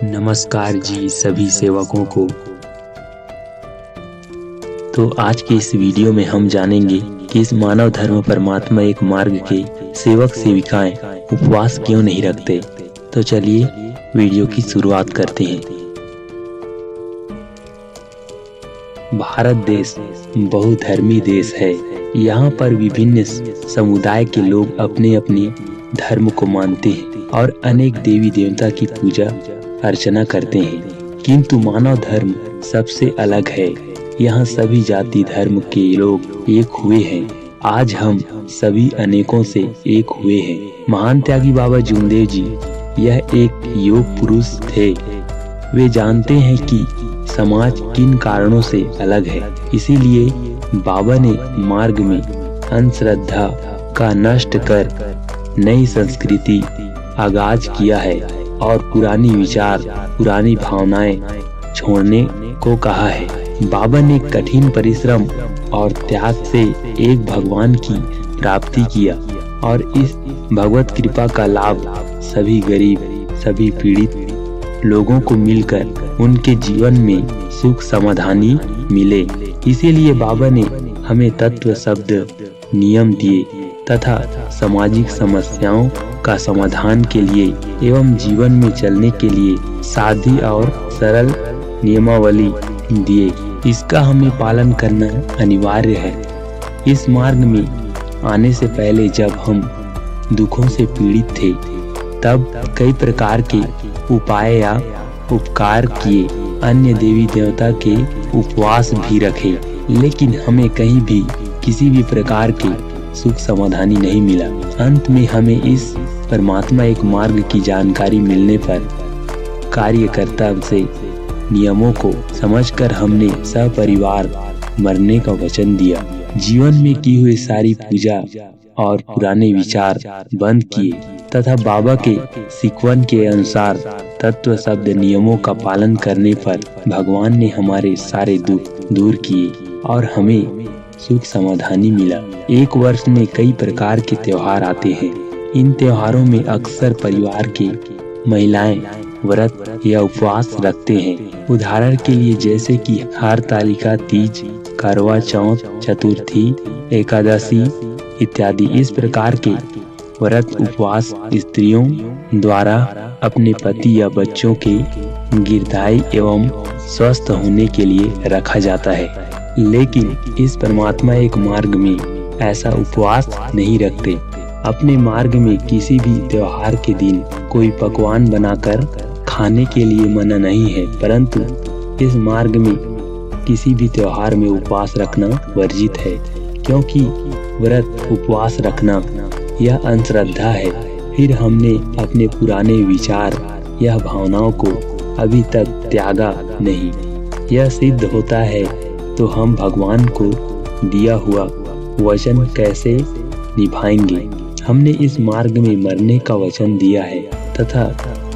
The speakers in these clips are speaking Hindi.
नमस्कार जी सभी सेवकों को। तो आज के इस वीडियो में हम जानेंगे कि इस मानव धर्म परमात्मा एक मार्ग के सेवक सेविकाएं उपवास क्यों नहीं रखते। तो चलिए वीडियो की शुरुआत करते हैं। भारत देश बहुधर्मी देश है। यहाँ पर विभिन्न समुदाय के लोग अपने अपने धर्म को मानते हैं और अनेक देवी देवता की पूजा अर्चना करते हैं, किंतु मानव धर्म सबसे अलग है। यहाँ सभी जाति धर्म के लोग एक हुए हैं। आज हम सभी अनेकों से एक हुए हैं। महान त्यागी बाबा जूनदेव जी यह एक योग पुरुष थे। वे जानते हैं कि समाज किन कारणों से अलग है, इसीलिए बाबा ने मार्ग में अंधश्रद्धा का नष्ट कर नई संस्कृति आगाज किया है और पुरानी विचार पुरानी भावनाएं छोड़ने को कहा है। बाबा ने कठिन परिश्रम और त्याग से एक भगवान की प्राप्ति किया और इस भगवत कृपा का लाभ सभी गरीब सभी पीड़ित लोगों को मिलकर उनके जीवन में सुख समाधानी मिले। इसीलिए बाबा ने हमें तत्व शब्द नियम दिए तथा सामाजिक समस्याओं का समाधान के लिए एवं जीवन में चलने के लिए सादी और सरल नियमावली दिए। इसका हमें पालन करना अनिवार्य है। इस मार्ग में आने से पहले जब हम दुखों से पीड़ित थे तब कई प्रकार के उपाय या उपकार किए, अन्य देवी देवता के उपवास भी रखे, लेकिन हमें कहीं भी किसी भी प्रकार के सुख समाधानी नहीं मिला। अंत में हमें इस परमात्मा एक मार्ग की जानकारी मिलने पर कार्यकर्ता से नियमों को समझकर हमने सपरिवार मरने का वचन दिया। जीवन में की हुई सारी पूजा और पुराने विचार बंद किए तथा बाबा के सिखवन के अनुसार तत्व शब्द नियमों का पालन करने पर भगवान ने हमारे सारे दुख दूर किए और हमें सुख समाधानी मिला। एक वर्ष में कई प्रकार के त्योहार आते हैं। इन त्योहारों में अक्सर परिवार की महिलाएं व्रत या उपवास रखते हैं। उदाहरण के लिए जैसे कि हरतालिका तीज, करवा चौथ, चतुर्थी, एकादशी इत्यादि। इस प्रकार के व्रत उपवास स्त्रियों द्वारा अपने पति या बच्चों के दीर्घायु एवं स्वस्थ होने के लिए रखा जाता है। लेकिन इस परमात्मा एक मार्ग में ऐसा उपवास नहीं रखते। अपने मार्ग में किसी भी त्योहार के दिन कोई पकवान बनाकर खाने के लिए मना नहीं है, परंतु इस मार्ग में किसी भी त्योहार में उपवास रखना वर्जित है, क्योंकि व्रत उपवास रखना यह अंधश्रद्धा है। फिर हमने अपने पुराने विचार या भावनाओं को अभी तक त्यागा नहीं। यह सिद्ध होता है तो हम भगवान को दिया हुआ वचन कैसे निभाएंगे। हमने इस मार्ग में मरने का वचन दिया है तथा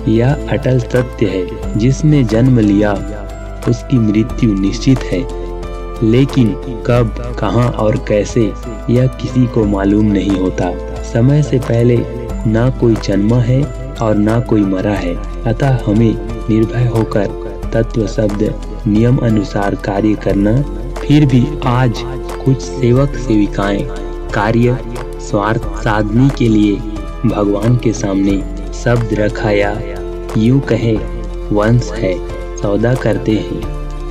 यह अटल सत्य है। जिसने जन्म लिया उसकी मृत्यु निश्चित है, लेकिन कब, कहां और कैसे यह किसी को मालूम नहीं होता। समय से पहले ना कोई जन्मा है और ना कोई मरा है। अतः हमें निर्भय होकर तत्व शब्द नियम अनुसार कार्य करना। फिर भी आज कुछ सेवक सेविकाएं कार्य स्वार्थ साधने के लिए भगवान के सामने शब्द रखा या यूं कहे वंश है सौदा करते हैं,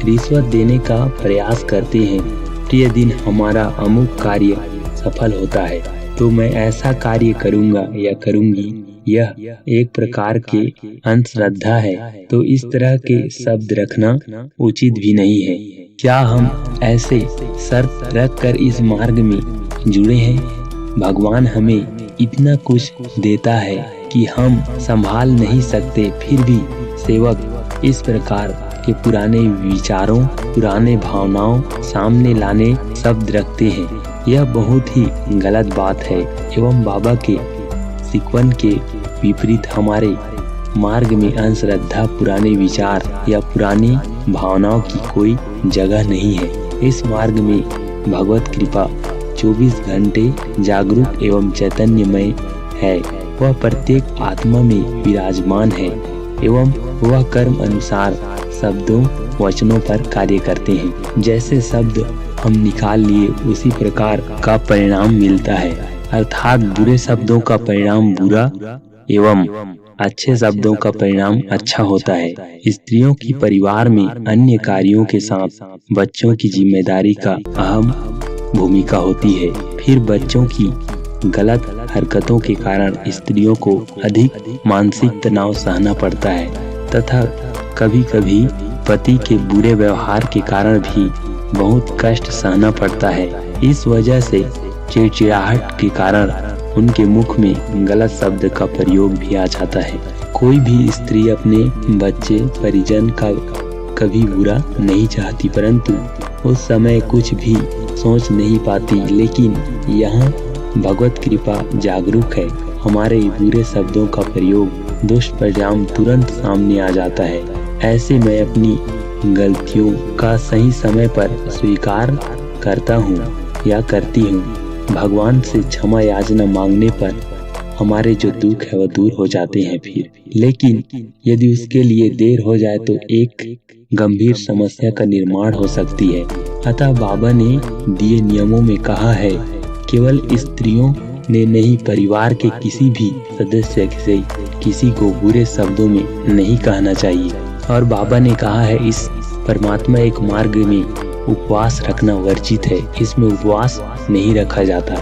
रिश्वत देने का प्रयास करते हैं। प्रिय दिन हमारा अमुक कार्य सफल होता है तो मैं ऐसा कार्य करूंगा या करूंगी। यह एक प्रकार के अंधश्रद्धा है, तो इस तरह के शब्द रखना उचित भी नहीं है। क्या हम ऐसे शर्त रखकर इस मार्ग में जुड़े हैं? भगवान हमें इतना कुछ देता है कि हम संभाल नहीं सकते, फिर भी सेवक इस प्रकार के पुराने विचारों पुराने भावनाओं सामने लाने शब्द रखते हैं। यह बहुत ही गलत बात है एवं बाबा के सिखवन के विपरीत। हमारे मार्ग में अंधश्रद्धा पुराने विचार या पुरानी भावनाओं की कोई जगह नहीं है। इस मार्ग में भगवत कृपा 24 घंटे जागरूक एवं चैतन्यमय है। वह प्रत्येक आत्मा में विराजमान है। एवं वह कर्म अनुसार शब्दों वचनों पर कार्य करते हैं। जैसे शब्द हम निकाल लिए उसी प्रकार का परिणाम मिलता है, अर्थात बुरे शब्दों का परिणाम बुरा एवं अच्छे शब्दों का परिणाम अच्छा होता है। स्त्रियों की परिवार में अन्य कार्यों के साथ बच्चों की जिम्मेदारी का अहम भूमिका होती है। फिर बच्चों की गलत हरकतों के कारण स्त्रियों को अधिक मानसिक तनाव सहना पड़ता है तथा कभी कभी पति के बुरे व्यवहार के कारण भी बहुत कष्ट सहना पड़ता है। इस वजह से चिड़चिड़ाहट के कारण उनके मुख में गलत शब्द का प्रयोग भी आ जाता है। कोई भी स्त्री अपने बच्चे परिजन का कभी बुरा नहीं चाहती, परंतु उस समय कुछ भी सोच नहीं पाती। लेकिन यहाँ भगवत कृपा जागरूक है, हमारे बुरे शब्दों का प्रयोग दुष्परिणाम तुरंत सामने आ जाता है। ऐसे में अपनी गलतियों का सही समय पर स्वीकार करता हूँ या करती हूँ। भगवान से क्षमा याचना मांगने पर हमारे जो दुख है वह दूर हो जाते हैं फिर। लेकिन यदि उसके लिए देर हो जाए तो एक गंभीर समस्या का निर्माण हो सकती है। अतः बाबा ने दिए नियमों में कहा है, केवल स्त्रियों ने नहीं, परिवार के किसी भी सदस्य से किसी को बुरे शब्दों में नहीं कहना चाहिए। और बाबा ने कहा है, इस परमात्मा एक मार्ग में उपवास रखना वर्जित है, इसमें उपवास नहीं रखा जाता।